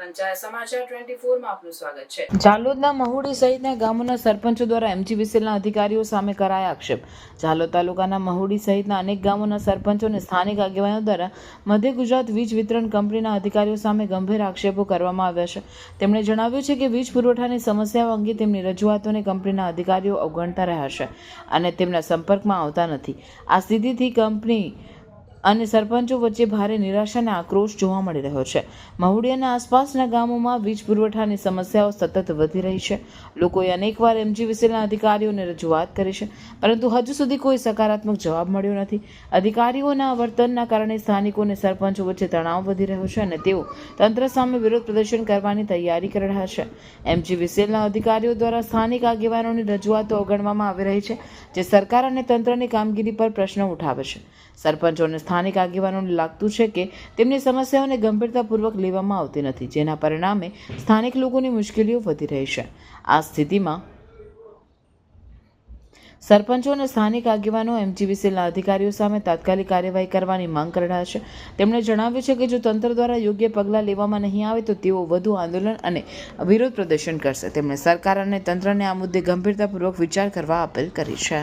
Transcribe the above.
પંચાયત સમાચાર 24 માં આપનું સ્વાગત છે। ઝાલોદના મહુડી સહિતના ગામોના સરપંચો દ્વારા એમજીવીસીએલના અધિકારીઓ સામે કરાયા આક્ષેપ। ઝાલોદ તાલુકાના મહુડી સહિતના અનેક ગામોના સરપંચો અને સ્થાનિક આગેવાનો દ્વારા મધ્ય ગુજરાત વીજ વિતરણ કંપનીના અધિકારીઓ સામે ગંભીર આક્ષેપો કરવામાં આવ્યા છે। તેમણે જણાવ્યું છે કે વીજ પુરવઠાની સમસ્યાઓ અંગે તેમની રજૂઆતોને કંપનીના અધિકારીઓ અવગણતા રહ્યા છે અને તેમના સંપર્કમાં આવતા નથી। આ સ્થિતિથી કંપની અને સરપંચો વચ્ચે ભારે નિરાશા અને આક્રોશ જોવા મળી રહ્યો છે। મહુડી અને આસપાસના ગામોમાં વીજ પુરવઠાની સમસ્યાઓ સતત વધી રહી છે। લોકોએ અનેકવાર એમજીવીસીએલના અધિકારીઓને રજૂઆત કરી છે, પરંતુ હજુ સુધી કોઈ સકારાત્મક જવાબ મળ્યો નથી। અધિકારીઓના વર્તનના કારણે સ્થાનિકો અને સરપંચો વચ્ચે તણાવ વધી રહ્યો છે અને તેઓ તંત્ર સામે વિરોધ પ્રદર્શન કરવાની તૈયારી કરી રહ્યા છે। એમજીવીસીએલના અધિકારીઓ દ્વારા સ્થાનિક આગેવાનોની રજૂઆતો અવગણવામાં આવી રહી છે, જે સરકાર અને તંત્રની કામગીરી પર પ્રશ્ન ઉઠાવે છે। સરપંચો અને સ્થાનિક આગેવાનોને લાગતું છે કે તેમની સમસ્યાઓને ગંભીરતાપૂર્વક લેવામાં આવતી નથી, જેના પરિણામે સ્થાનિક લોકોની મુશ્કેલીઓ વધી રહી છે। આ સ્થિતિમાં સરપંચો અને સ્થાનિક આગેવાનો એમજીવીસીએલના અધિકારીઓ સામે તાત્કાલિક કાર્યવાહી કરવાની માંગ કરી રહ્યા છે। તેમણે જણાવ્યું છે કે જો તંત્ર દ્વારા યોગ્ય પગલાં લેવામાં નહીં આવે તો તેઓ વધુ આંદોલન અને વિરોધ પ્રદર્શન કરશે। તેમણે સરકાર અને તંત્રને આ મુદ્દે ગંભીરતાપૂર્વક વિચાર કરવા અપીલ કરી છે।